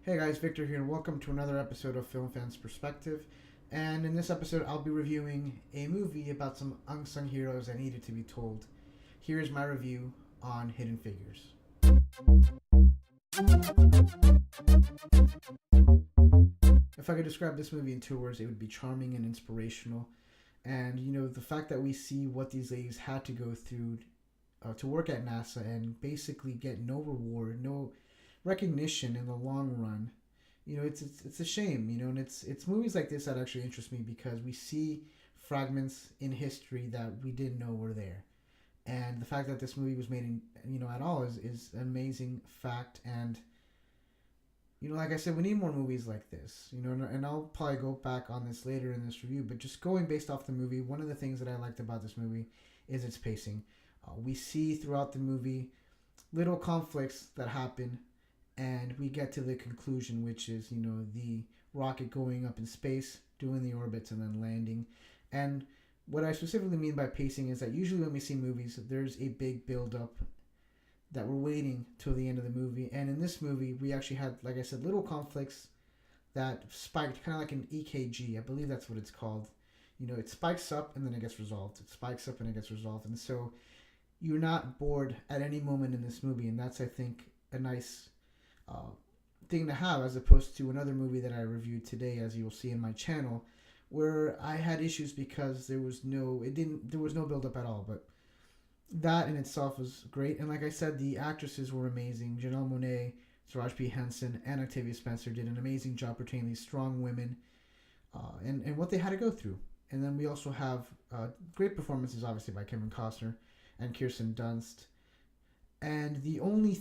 Hey guys, Victor here, and welcome to another episode of Film Fans Perspective. And in this episode, I'll be reviewing a movie about some unsung heroes that needed to be told. Here is my review on Hidden Figures. If I could describe this movie in two words, it would be charming and inspirational. And the fact that we see what these ladies had to go through to work at NASA and basically get no reward, no recognition in the long run. It's a shame. And it's movies like this that actually interest me because we see fragments in history that we didn't know were there. And the fact that this movie was made in at all is an amazing fact. And like I said, we need more movies like this. And I'll probably go back on this later in this review, but just going based off the movie, one of the things that I liked about this movie is its pacing. We see throughout the movie little conflicts that happen, and we get to the conclusion, which is the rocket going up in space, doing the orbits, and then landing. And what I specifically mean by pacing is that usually when we see movies, there's a big build up that we're waiting till the end of the movie. And in this movie, we actually had, like I said, little conflicts that spiked, kind of like an EKG. I believe that's what it's called. It spikes up and then it gets resolved. It spikes up and it gets resolved. And so you're not bored at any moment in this movie. And that's, I think, a nice thing to have, as opposed to another movie that I reviewed today, as you'll see in my channel, where I had issues because there was no build up at all. But that in itself was great. And like I said, the actresses were amazing. Janelle Monáe, Taraji P. Henson, and Octavia Spencer did an amazing job portraying these strong women and what they had to go through. And then we also have great performances, obviously, by Kevin Costner and Kirsten Dunst. And the only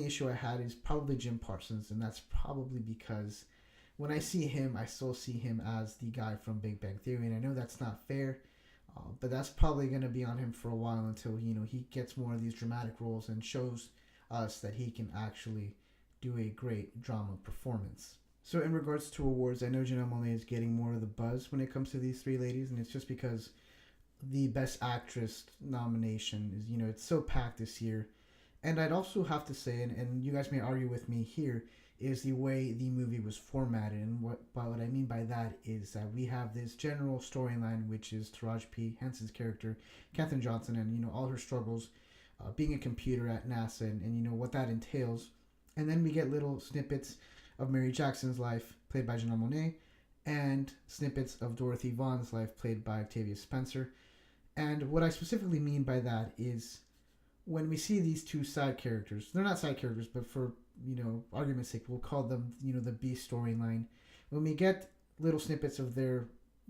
issue I had is probably Jim Parsons, and that's probably because when I see him, I still see him as the guy from Big Bang Theory, and I know that's not fair. But that's probably going to be on him for a while until he gets more of these dramatic roles and shows us that he can actually do a great drama performance. So in regards to awards, I know Janelle Monáe is getting more of the buzz when it comes to these three ladies, and it's just because the Best Actress nomination is, it's so packed this year. And I'd also have to say, and you guys may argue with me here, is the way the movie was formatted. And what I mean by that is that we have this general storyline, which is Taraji P. Henson's character, Katherine Johnson, and all her struggles being a computer at NASA and what that entails. And then we get little snippets of Mary Jackson's life, played by Janelle Monáe, and snippets of Dorothy Vaughn's life, played by Octavia Spencer. And what I specifically mean by that is when we see these two side characters, they're not side characters, but for argument's sake, we'll call them, the B storyline. When we get little snippets of their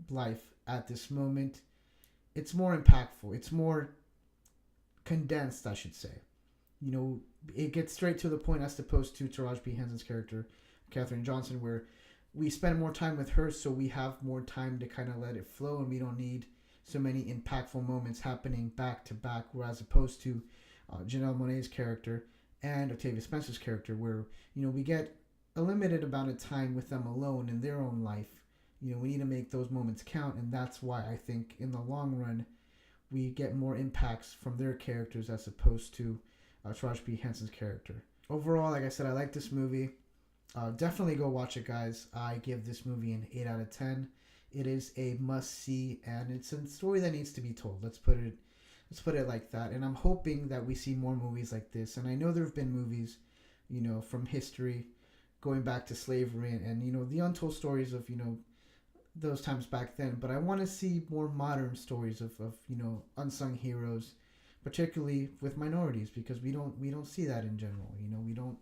life at this moment, it's more impactful. It's more condensed, I should say. It gets straight to the point as opposed to Taraji P. Henson's character, Katherine Johnson, where we spend more time with her, so we have more time to kind of let it flow, and we don't need so many impactful moments happening back to back, whereas opposed to Janelle Monáe's character and Octavia Spencer's character, where we get a limited amount of time with them alone in their own life. We need to make those moments count, and that's why I think in the long run we get more impacts from their characters as opposed to Taraji P. Henson's character. Overall, like I said, I like this movie. Definitely go watch it, guys. I give this movie an 8 out of 10. It is a must-see, and it's a story that needs to be told. Let's put it like that. And I'm hoping that we see more movies like this. And I know there have been movies, from history, going back to slavery and the untold stories of, those times back then. But I want to see more modern stories of unsung heroes, particularly with minorities, because we don't see that in general. We don't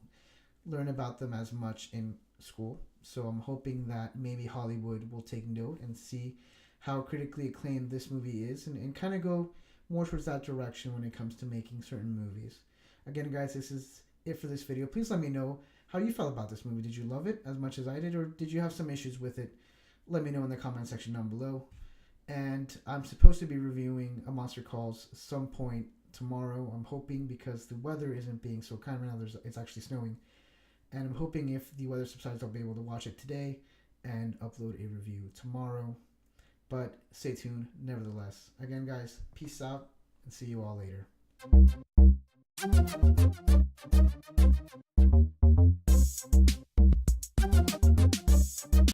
learn about them as much in school. So I'm hoping that maybe Hollywood will take note and see how critically acclaimed this movie is and kind of go more towards that direction when it comes to making certain movies. Again, guys, this is it for this video. Please let me know how you felt about this movie. Did you love it as much as I did, or did you have some issues with it? Let me know in the comment section down below. And I'm supposed to be reviewing A Monster Calls some point tomorrow. I'm hoping, because the weather isn't being so kind right now, it's actually snowing. And I'm hoping if the weather subsides, I'll be able to watch it today and upload a review tomorrow. But stay tuned nevertheless. Again, guys, peace out and see you all later.